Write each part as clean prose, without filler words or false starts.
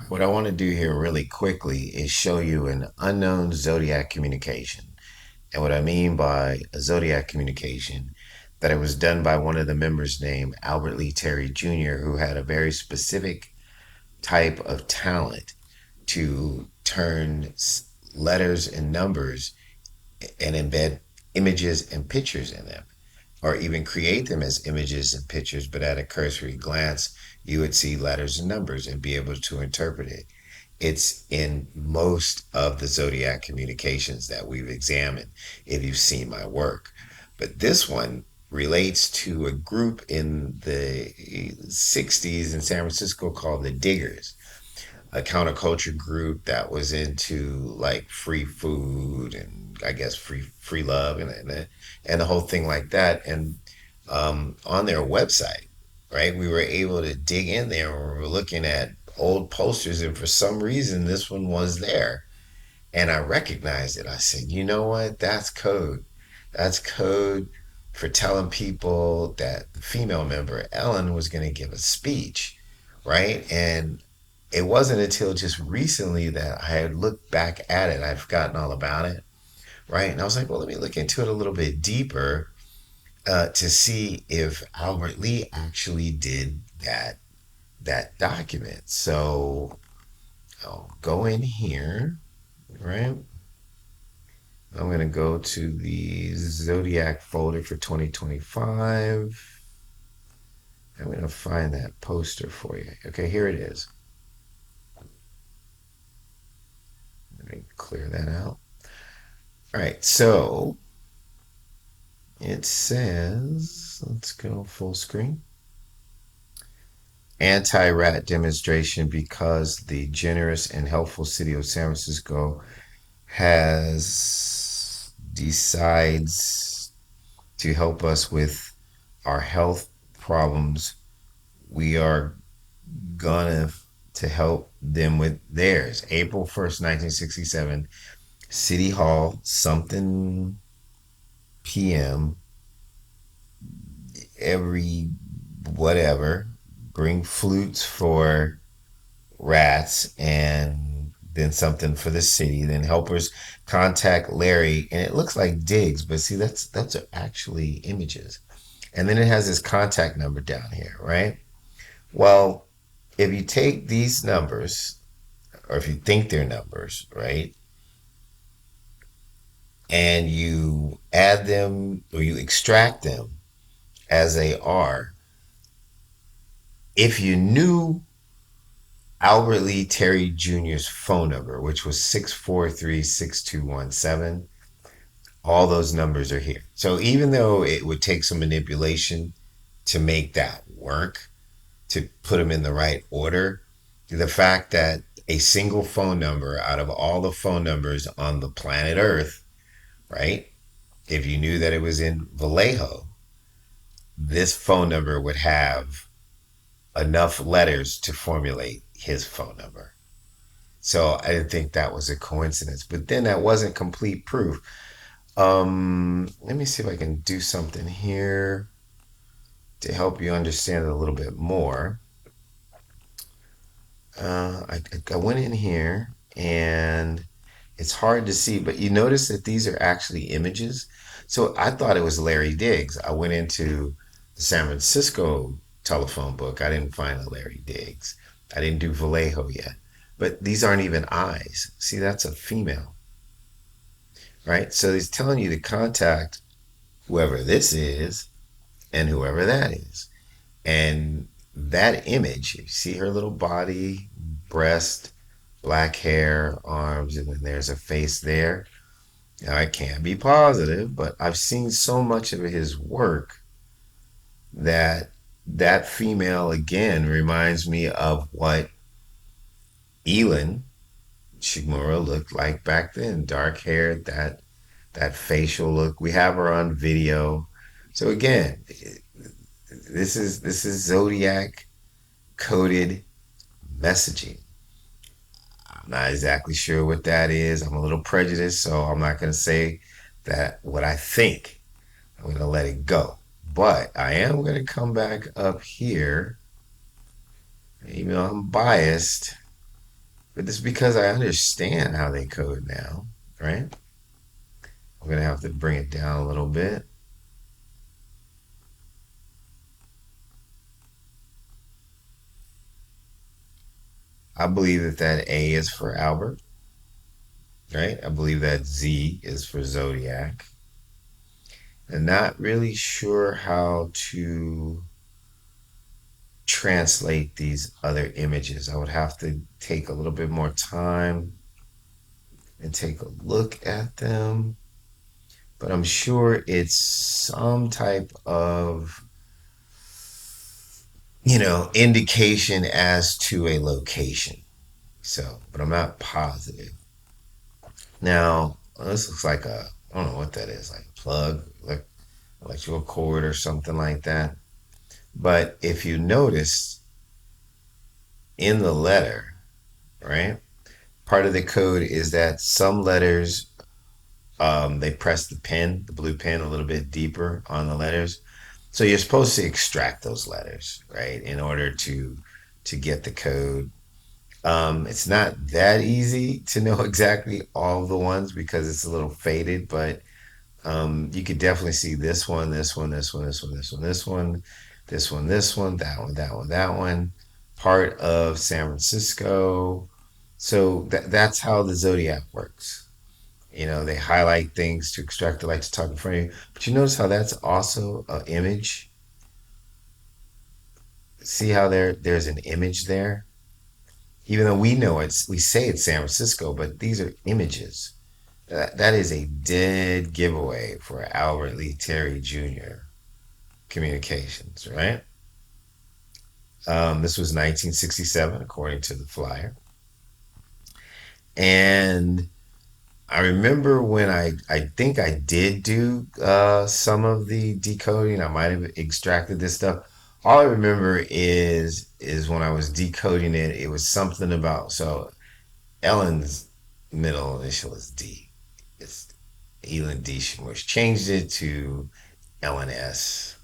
What I want to do here really quickly is show you an unknown zodiac communication. And what I mean by a zodiac communication, that it was done by one of the members named Albert Lee Terry Jr., who had a very specific type of talent to turn letters and numbers and embed images and pictures in them, or even create them as images and pictures, but at a cursory glance, you would see letters and numbers and be able to interpret it. It's in most of the zodiac communications that we've examined, if you've seen my work. But this one relates to a group in the 60s in San Francisco called the Diggers, a counterculture group that was into like free food and I guess free love and the whole thing like that. And on their website, right, we were able to dig in there and we were looking at old posters, and for some reason this one was there, and I recognized it. I said, you know what? That's code. That's code for telling people that the female member, Ellen, was going to give a speech, right? And it wasn't until just recently that I had looked back at it. I'd forgotten all about it, right? And I was like, well, let me look into it a little bit deeper to see if Albert Lee actually did that document. So I'll go in here, right? I'm going to go to the Zodiac folder for 2025. I'm going to find that poster for you. Okay, here it is. Let me clear that out. All right, so it says, let's go full screen. Anti-rat demonstration because the generous and helpful city of San Francisco has decides to help us with our health problems. We are gonna to help them with theirs. April 1st, 1967, City Hall, something PM, every whatever, bring flutes for rats and then something for the city. Then helpers contact Larry, and it looks like Diggs, but see, those are actually images. And then it has his contact number down here, right? Well, if you take these numbers, or if you think they're numbers, right, and you add them or you extract them as they are, if you knew Albert Lee Terry Jr.'s phone number, which was 643-6217, all those numbers are here. So even though it would take some manipulation to make that work, to put them in the right order, the fact that a single phone number out of all the phone numbers on the planet Earth, right? If you knew that it was in Vallejo, this phone number would have enough letters to formulate his phone number. So I didn't think that was a coincidence. But then that wasn't complete proof. Let me see if I can do something here to help you understand it a little bit more. I went in here and it's hard to see, but you notice that these are actually images. So I thought it was Larry Diggs. I went into the San Francisco telephone book. I didn't find a Larry Diggs. I didn't do Vallejo yet. But these aren't even eyes. See, that's a female, right? So he's telling you to contact whoever this is and whoever that is. And that image, you see her little body, breast, black hair, arms, and then there's a face there. Now, I can't be positive, but I've seen so much of his work that that female again reminds me of what Elin Shimura looked like back then. Dark hair, that facial look. We have her on video. So again, this is Zodiac coded messaging. I'm not exactly sure what that is. I'm a little prejudiced, so I'm not going to say that what I think. I'm going to let it go. But I am going to come back up here, even though I'm biased, But it's because I understand how they code now, right? I'm gonna have to bring it down a little bit. I believe that that A is for Albert, right? I believe that Z is for Zodiac. And not really sure how to translate these other images. I would have to take a little bit more time and take a look at them. But I'm sure it's some type of, indication as to a location. So, but I'm not positive. Now, this looks like I don't know what that is, like a plug, like electrical cord or something like that. But if you notice in the letter, right, part of the code is that some letters, they press the pen, the blue pen, a little bit deeper on the letters. So you're supposed to extract those letters, right, in order to get the code. It's not that easy to know exactly all the ones because it's a little faded, but you could definitely see this one, this one, this one, this one, this one, this one, this one, this one, that one, that one, that one. Part of San Francisco. So that's how the Zodiac works. They highlight things to extract the light to talk in front of you. But you notice how that's also an image. See how there's an image there, even though we say it's San Francisco, but these are images. That is a dead giveaway for Albert Lee Terry Jr. Communications, right? This was 1967, according to the flyer. And I remember when I think I did do some of the decoding. I might have extracted this stuff. All I remember is when I was decoding it, it was something about so Ellen's middle initial is D. It's Elin D. Schmorsh. Changed it to LNS.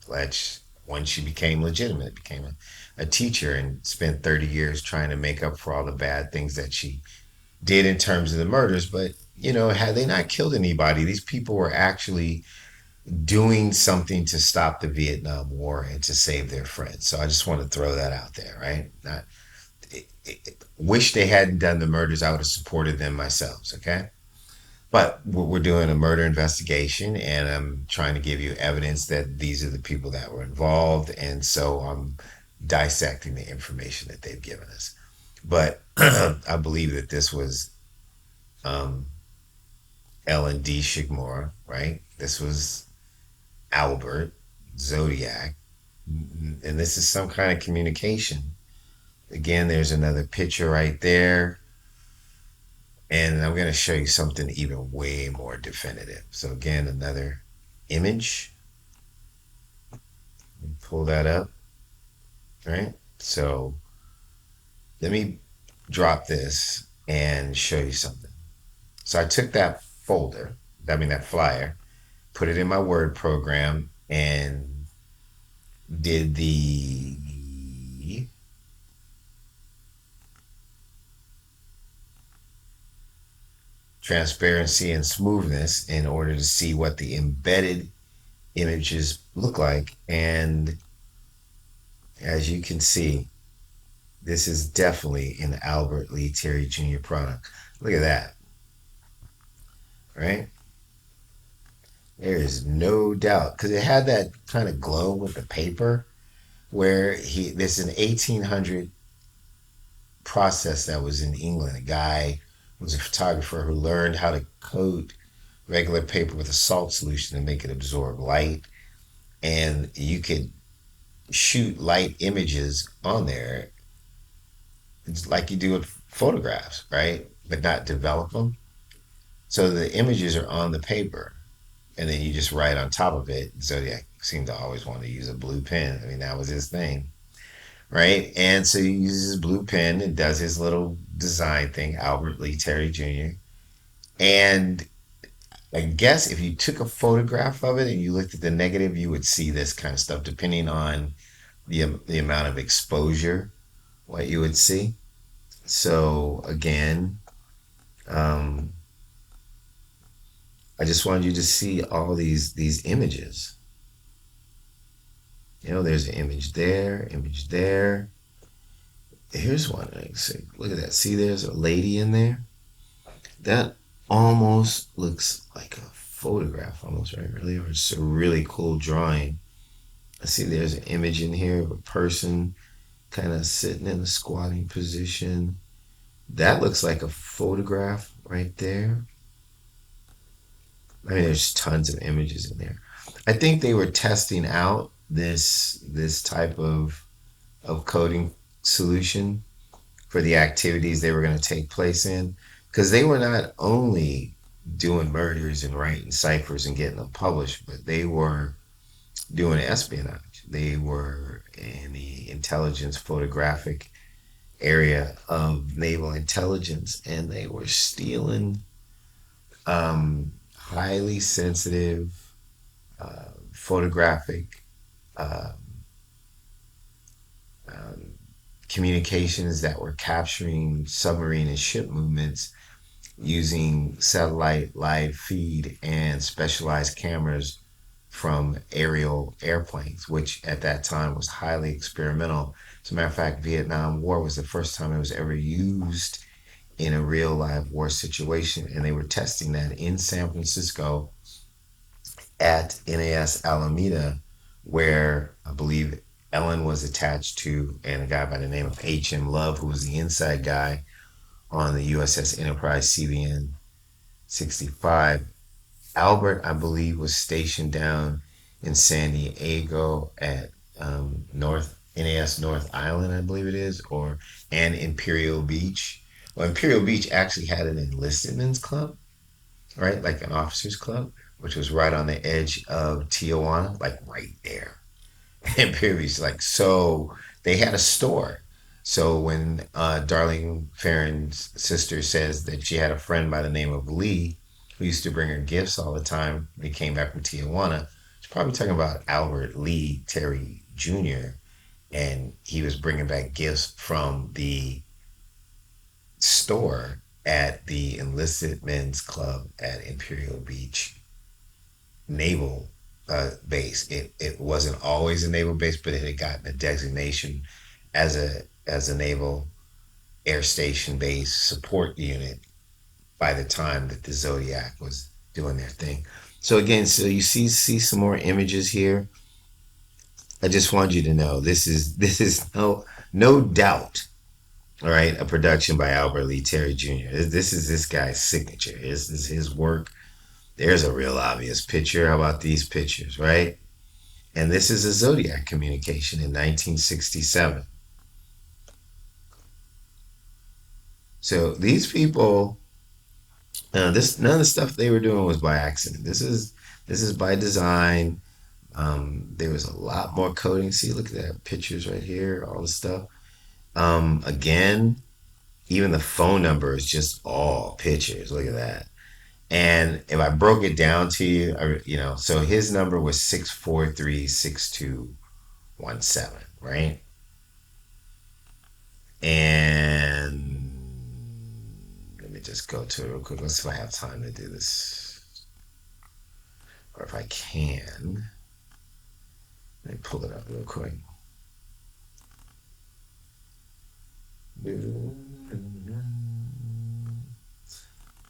Fletch when she became legitimate, became a teacher and spent 30 years trying to make up for all the bad things that she did in terms of the murders. But, had they not killed anybody, these people were actually doing something to stop the Vietnam War and to save their friends. So I just want to throw that out there, right? Not wish they hadn't done the murders. I would have supported them myself. Okay. But we're doing a murder investigation, and I'm trying to give you evidence that these are the people that were involved, and so I'm dissecting the information that they've given us. But I believe that this was um, Ellen D. Shigmore, right? This was Albert Zodiac, and this is some kind of communication. Again, there's another picture right there. And I'm going to show you something even way more definitive. So again, another image. Pull that up, right? So let me drop this and show you something. So I took that folder, that flyer, put it in my Word program and did the transparency and smoothness in order to see what the embedded images look like. And as you can see, this is definitely an Albert Lee Terry Jr. product. Look at that, right? There is no doubt because it had that kind of glow with the paper where this is an 1800 process that was in England. A guy was a photographer who learned how to coat regular paper with a salt solution to make it absorb light. And you could shoot light images on there. It's like you do with photographs, right? But not develop them. So the images are on the paper, and then you just write on top of it. Zodiac seemed to always want to use a blue pen. I mean, that was his thing, right? And so he uses his blue pen and does his little design thing, Albert Lee Terry Jr. And I guess if you took a photograph of it and you looked at the negative, you would see this kind of stuff, depending on the amount of exposure, what you would see. So again, um, I just wanted you to see all these images. You know, there's an image there, image there. Here's one. Look at that. See, there's a lady in there. That almost looks like a photograph, almost right, really, or it's a really cool drawing. I see there's an image in here of a person kind of sitting in a squatting position. That looks like a photograph right there. I mean, there's tons of images in there. I think they were testing out this type of coding solution for the activities they were going to take place in, because they were not only doing murders and writing ciphers and getting them published, but they were doing espionage. They were in the intelligence photographic area of naval intelligence, and they were stealing highly sensitive photographic uh, um, communications that were capturing submarine and ship movements using satellite live feed and specialized cameras from aerial airplanes, which at that time was highly experimental. As a matter of fact, Vietnam War was the first time it was ever used in a real live war situation, and they were testing that in San Francisco at NAS Alameda, where I believe Ellen was attached to, and a guy by the name of H.M. Love, who was the inside guy on the USS Enterprise CVN 65. Albert, I believe, was stationed down in San Diego at North NAS North Island, I believe it is, or and Imperial Beach. Well, Imperial Beach actually had an enlisted men's club, right? Like an officers club, which was right on the edge of Tijuana, like right there. Imperial Beach, like so, they had a store. So when Darlene Farron's sister says that she had a friend by the name of Lee who used to bring her gifts all the time, they came back from Tijuana. She's probably talking about Albert Lee Terry Jr. And he was bringing back gifts from the store at the enlisted men's club at Imperial Beach Naval base. It wasn't always a naval base, but it had gotten a designation as a naval air station base support unit by the time that the Zodiac was doing their thing. So again, so you see some more images here. I just want you to know this is no doubt, all right, a production by Albert Lee Terry Jr. This is this guy's signature. This is his work. There's a real obvious picture. How about these pictures, right? And this is a Zodiac communication in 1967. So these people, this none of the stuff they were doing was by accident. This is by design. There was a lot more coding. See, look at that pictures right here, all the stuff. Again, even the phone number is just all pictures. Look at that. And if I broke it down to you, so his number was 643-6217, right? And let me just go to it real quick. Let's see if I have time to do this. Or if I can. Let me pull it up real quick.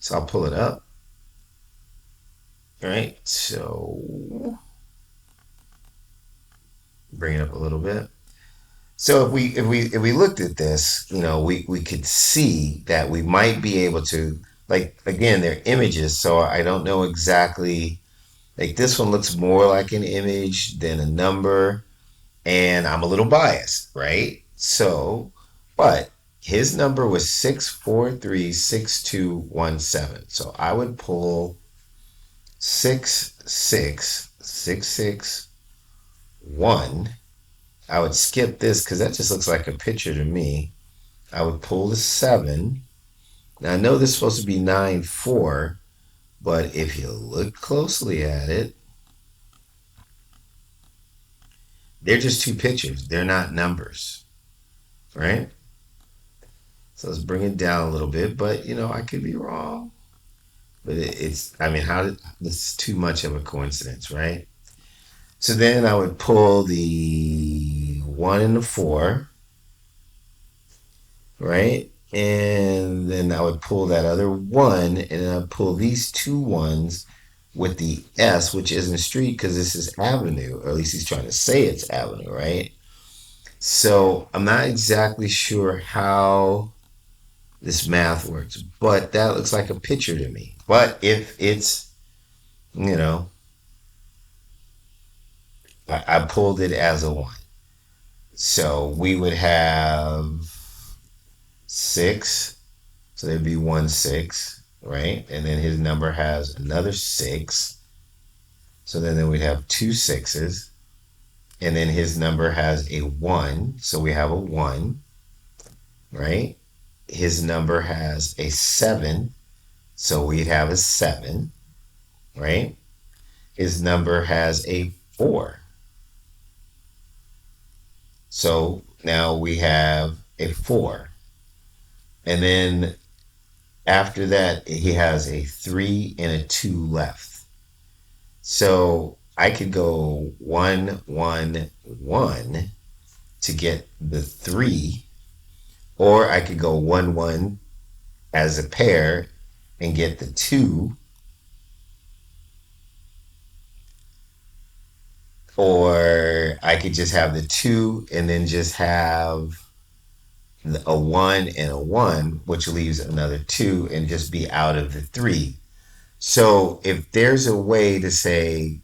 So I'll pull it up. All right. So bring it up a little bit. So if we looked at this, we could see that we might be able to, like, again, they're images, so I don't know exactly, like this one looks more like an image than a number, and I'm a little biased, right? So, but his number was 643-6217. So I would pull 66661. I would skip this because that just looks like a picture to me. I would pull the 7. Now I know this is supposed to be 9-4, but if you look closely at it, they're just two pictures. They're not numbers, right? So let's bring it down a little bit, but I could be wrong. But I mean, this is too much of a coincidence, right? So then I would pull the one and the four, right? And then I would pull that other one, and then I'd pull these two ones with the S, which isn't street because this is avenue, or at least he's trying to say it's avenue, right? So I'm not exactly sure how this math works, but that looks like a picture to me. But if it's, you know, I pulled it as a one. So we would have six. So there'd be 1 6, right? And then his number has another six. So then we'd have two sixes. And then his number has a one. So we have a one, right? His number has a seven. So we'd have a seven, right? His number has a four. So now we have a four. And then after that, he has a three and a two left. So I could go 1 1 1 to get the three, or I could go 1 1 as a pair and get the two, or I could just have the two and then just have a one and a one, which leaves another two and just be out of the three. So if there's a way to say,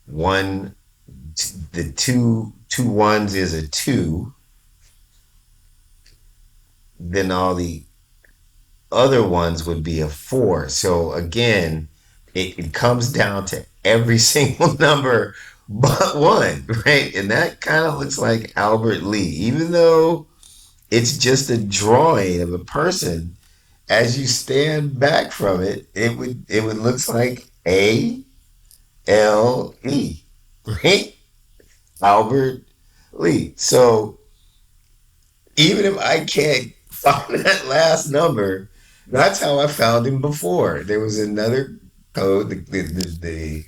one, the two ones is a two, then all the other ones would be a four. So again, it comes down to every single number but one, right? And that kind of looks like Albert Lee, even though it's just a drawing of a person. As you stand back from it, it would looks like ALE, right? Albert Lee. So even if I can't find that last number, that's how I found him before. There was another code, the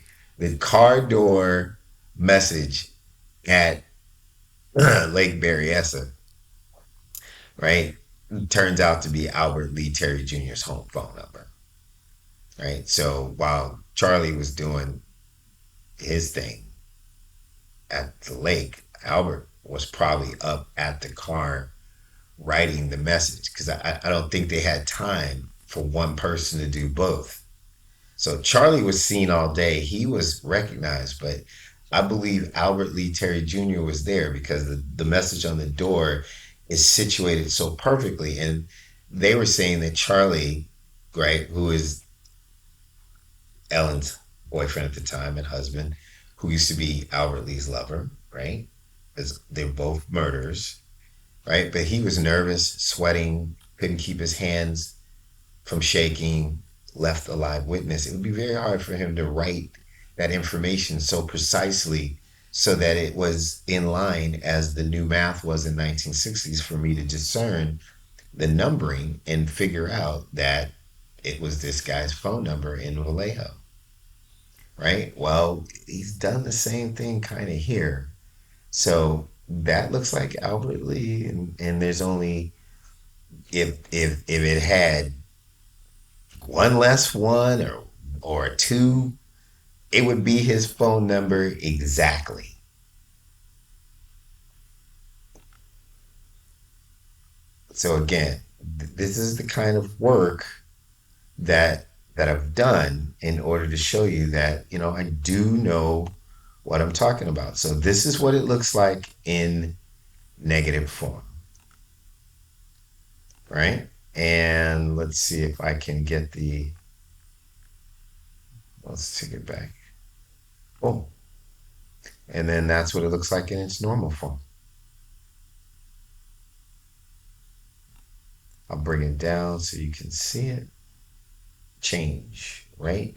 car door message at Lake Berryessa, right? Turns out to be Albert Lee Terry Jr.'s home phone number, right? So while Charlie was doing his thing at the lake, Albert was probably up at the car writing the message because I don't think they had time for one person to do both. So Charlie was seen all day. He was recognized, but I believe Albert Lee Terry Jr. was there because the message on the door is situated so perfectly. And they were saying that Charlie, right, who is Ellen's boyfriend at the time and husband, who used to be Albert Lee's lover, right? Because they're both murderers, right? But he was nervous, sweating, couldn't keep his hands from shaking, left a live witness. It would be very hard for him to write that information so precisely so that it was in line as the new math was in 1960s for me to discern the numbering and figure out that it was this guy's phone number in Vallejo, right? Well, he's done the same thing kind of here. So that looks like Albert Lee, and there's only if it had one less one or two, it would be his phone number exactly. So again, this is the kind of work that I've done in order to show you that I do know what I'm talking about. So this is what it looks like in negative form, right? And let's see if I can get let's take it back. Oh, and then that's what it looks like in its normal form. I'll bring it down so you can see it change, right?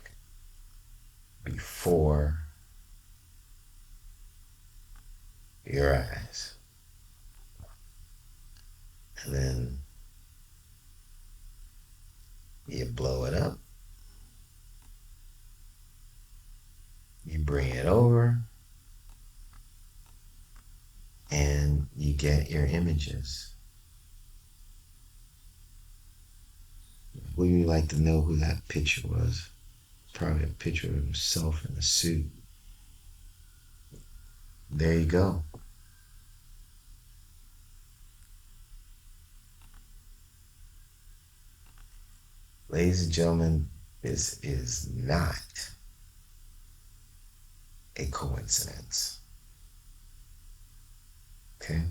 Before your eyes. And then you blow it up. You bring it over and you get your images. Would you like to know who that picture was? Probably a picture of himself in a suit. There you go. Ladies and gentlemen, this is not a coincidence. Okay?